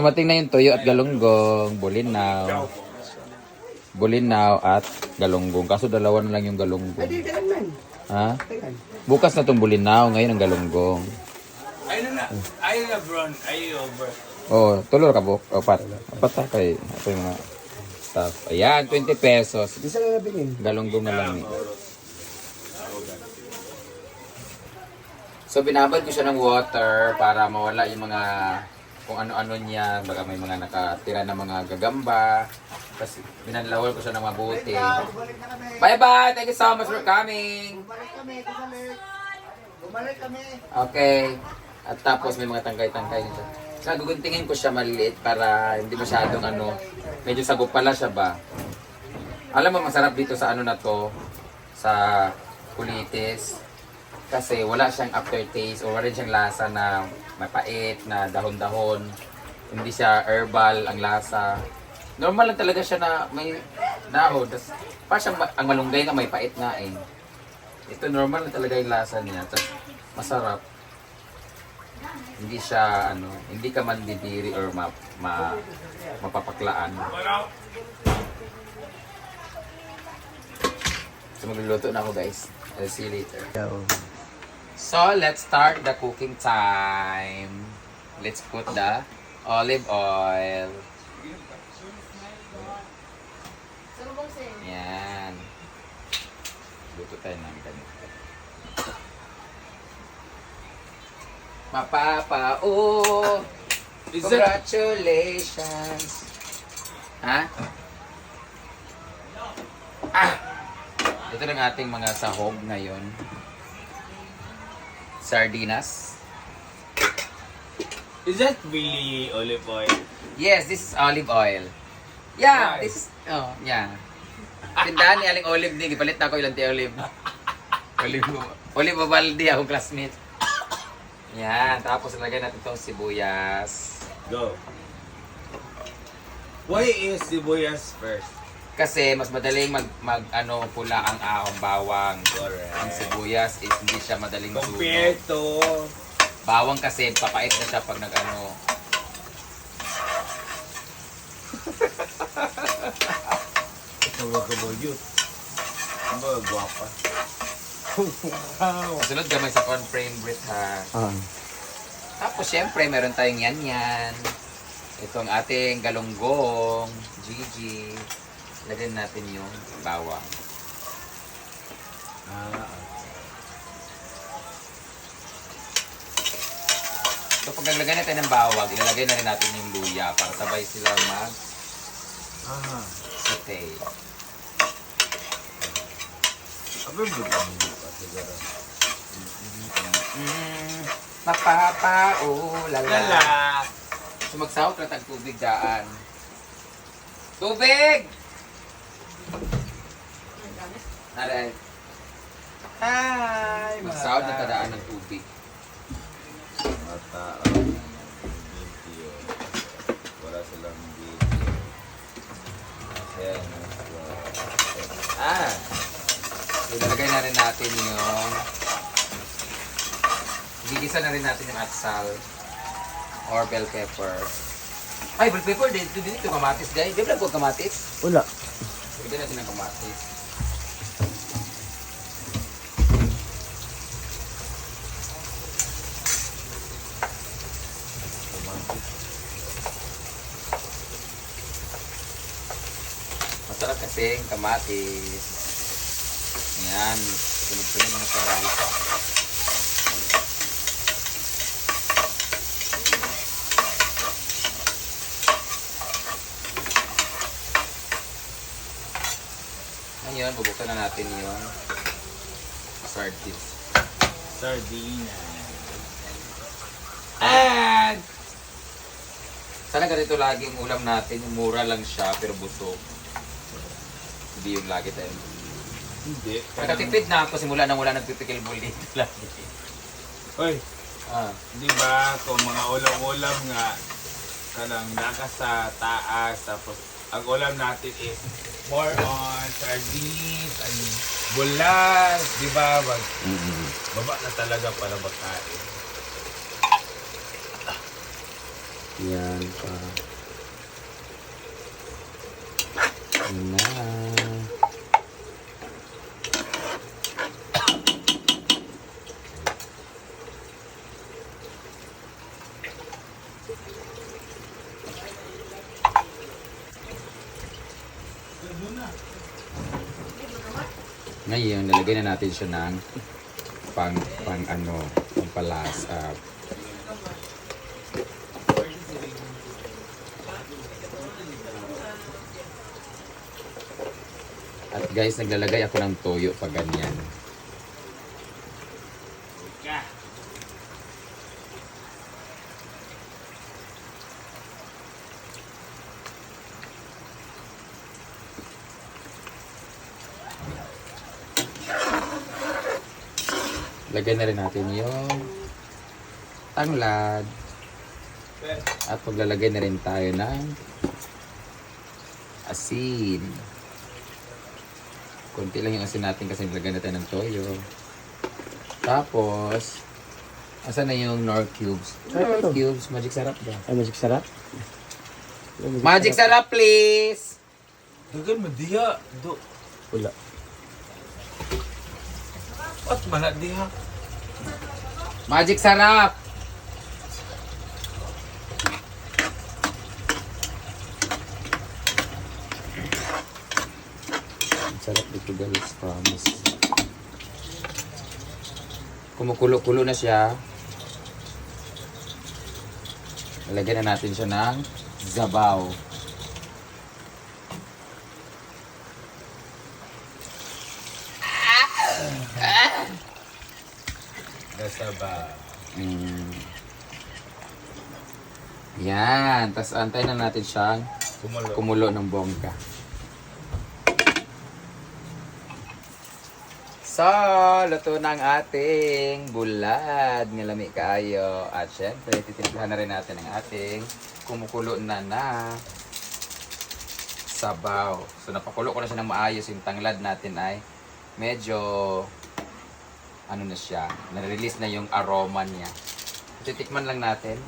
dumating na yung tuyo at galunggong, bulinaw. Bulinaw at galunggong. Kaso dalawa na lang yung galunggong. Ha? Bukas na itong bulinaw, ngayon ang galunggong. Ayun na. Ayun na, bro. Ayun over. Oh, tulor ka po. Apat. Apat na kay ito yung mga stuff. Ayan, 20 pesos. Isa na nabingin. Galunggong na lang eh. So binabad ko siya ng water para mawala yung mga kung ano-ano niya. Baga may mga nakatira na mga gagamba. Tapos binanlawal ko siya ng mabuti. Bye-bye! Thank you so much for coming! Bumalik kami. Okay. At tapos may mga tangkay-tangkay nito. So guguntingin ko siya maliliit para hindi masyadong medyo sagop pala siya ba. Alam mo masarap dito sa ano na to, sa kulitis. Kasi wala siyang aftertaste o wala rin siyang lasa na mapait, na dahon-dahon. Hindi siya herbal ang lasa. Normal lang talaga siya na may dahon. Parang siyang ang malunggay na may pait nga eh. Ito normal na talaga yung lasa niya. Tapos masarap. Hindi siya hindi ka mandidiri or mapapaklaan. So magluluto na ako guys. I'll see you later. So let's start the cooking time. Let's put the olive oil. Yan. Luto tayo ng ganito. Mapapa, oh! Congratulations! Ha? Ito lang ating mga sahog ngayon. Sardinas. Is that really olive oil? Yes, this is olive oil. Yeah, Why? this is, yeah. Tindahan ni Aling Olive din. Ipalit na ako ilang ti Olive. Olive Ovaldi, akong classmate. Yan, tapos lagyan natin itong sibuyas. Go. Why is sibuyas first? Kasi mas madaling pula ang ahong bawang. Correct. Ang sibuyas is hindi siya madaling Compared sunog. to... Bawang kasi papait na siya pag Kabagyot. Ang ba, guwapa. Wow. Kasunod gamay sa corn frame bread ha. Tapos syempre meron tayong yan. Ito ang ating galunggong, Gigi. Lagyan natin yung bawang. So pag naglagay natin ng bawang, ilalagay na rin natin yung luya para sabay sila mag-saute. Abang ba pa siguro? Lala. Lala! So magsahot na tag-tubig daan. Tubig! Aray. Hi! Magsahot na tadaan ng tubig. Mata, video. Wala silang video. Ayan. Ilalagay na rin natin yung gigisa na rin natin yung atsal or bell pepper. Ay, bell pepper dito kamatis guys. Di ba po kamatis? Wala. Lagyan natin ng kamatis. Masarap kasi yung kamatis. Ayan, sunod-sunod na sa rice. Ngayon, bubuksan na natin yung sardines. Sardina. And sana ganito lagi yung ulam natin, yung mura lang siya pero busog. Hindi yung lagi tayo. Hindi. Nakatipid na ako simula nang wala nagpipikil ball dito lagi. Oy, Ah, di ba kung mga ulam-ulam nga kanang naka sa taas tapos ang ulam natin is more on sardines and bulas, di ba? Baba na talaga para makain. Yan pa. Yan na. Ngayon, lalagay na natin siya ng pang palasa. At guys, naglalagay ako ng toyo pag ganyan. Lagyan na rin natin yung tanglad. At maglalagay na rin tayo ng asin. Kunti lang yung asin natin kasi nilagyan natin ng toyo. Tapos, asan na yung Knorr cubes? Knorr cubes, magic sarap ba? Ay, magic sarap? Magic sarap, please! Dagan madiha. Do. Wala. At mana diha. Magic sarap! Sarap dito guys, promise. Kumukulo-kulo na siya. Lalagyan na natin siya ng sabaw. Nasaba. Yan. Tapos antayin na natin siyang Kumulo. kumulo ng bongga. So, luto na ang ating bulad. Nilami kayo. At syempre, titimplahan na rin natin ang ating kumukulo na sabaw. So, napakulo ko na siya ng maayos. Yung tanglad natin ay medyo ano na siya. Na-release na yung aroma niya. Titikman lang natin.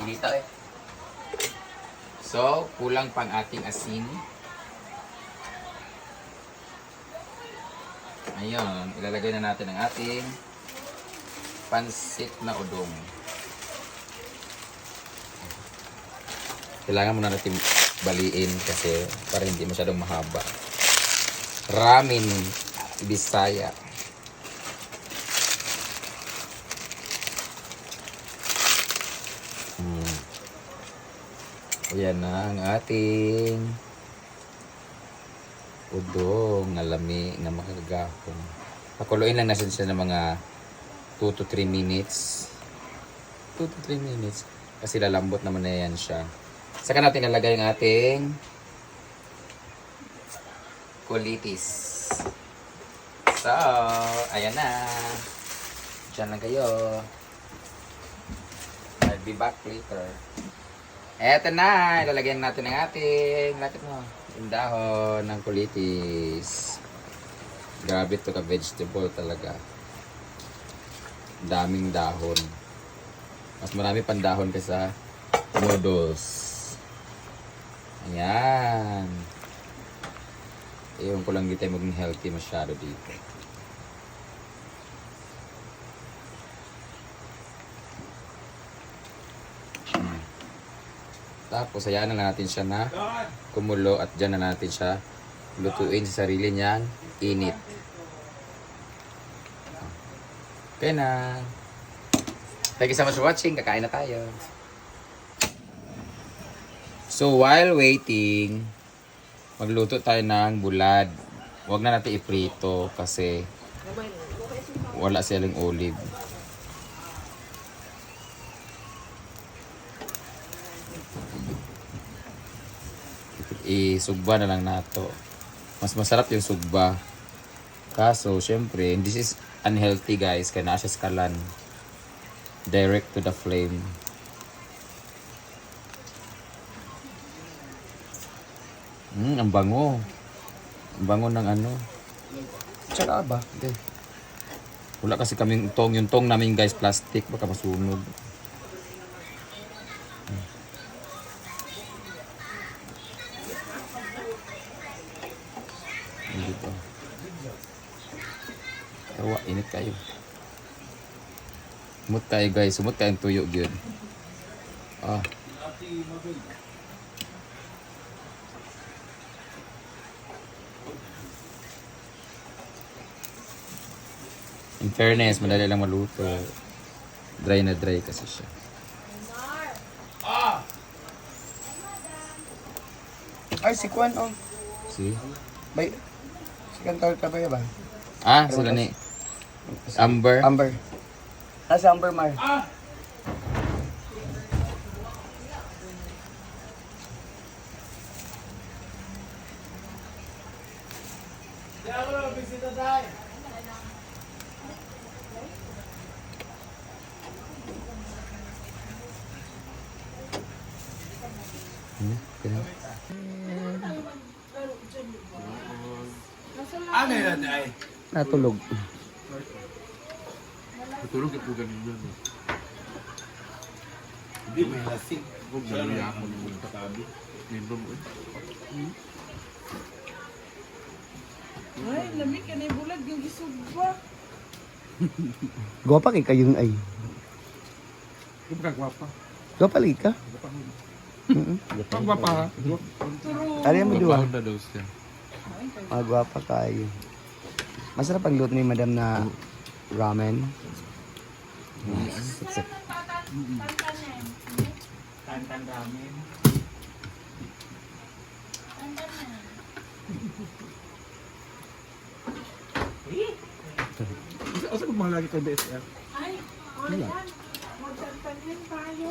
Inita eh. So, kulang pang ating asin. Ayun, ilalagay na natin ang ating pansit na udong. Kailangan muna natin baliin kasi para hindi masyadong mahaba. Ramen Bisaya. Ayan na ang ating udong na lami na makagahong. Pakuluin lang natin siya ng mga 2 to 3 minutes. 2 to 3 minutes. Kasi lalambot naman na yan siya. Saka natin nalagay ang ating kulitis. So, ayan na. Diyan lang kayo. I'll be back later. Eto na, ilalagyan natin ang ating, lapit mo, yung dahon ng kulitis. Grabe ito ka vegetable talaga. Daming dahon. Mas marami pang dahon kaysa noodles. Ayan. Ewan ko lang di tayo maging healthy masyado dito. Tapos, hayaan na lang natin siya na kumulo at dyan na natin siya lutuin sa sarili niyang init. Okay na. Thank you so much for watching. Kakain na tayo. So, while waiting, magluto tayo ng bulad. Huwag na natin iprito kasi wala silang olive. Isugba na lang nato. Mas masarap yung sugba. Kaso, syempre, this is unhealthy guys. Kaya nasa skalan. Direct to the flame. Ang bango. Ang bango ng ano. Tsaka ba? Okay. Wala kasi kaming tong. Yung tong namin guys, plastic. Baka masunog. Hindi pa. Tawa, init kayo. Sumot kayo guys. Sumot kayong tuyo yun. Ah. In fairness, madali lang maluto. Dry na dry kasi siya. Ay, si Kwan, oh. See? Bay, si Kantor ka ba? Ah, sila ni Amber. Amber. Ah, si Amber Mar. Ano yun natin ay? Natulog. Matulog ito ganun. Hindi, may lasing. Huwag na rin ako ng katabi. Membro mo. Ay, lamig ka na yung bulag yung isugba. Gwapa kay kayong ay. Hindi ka gwapa. Gwapa lagi ka? Ang gwapa ha? Ano yung madua? na daw siya. Gwapa kayo. Masarap ang luto ni madam na ramen. Tantan ramen. Asa kung mga lagi kayo BSF? Ay, o yan. Magtantanin tayo.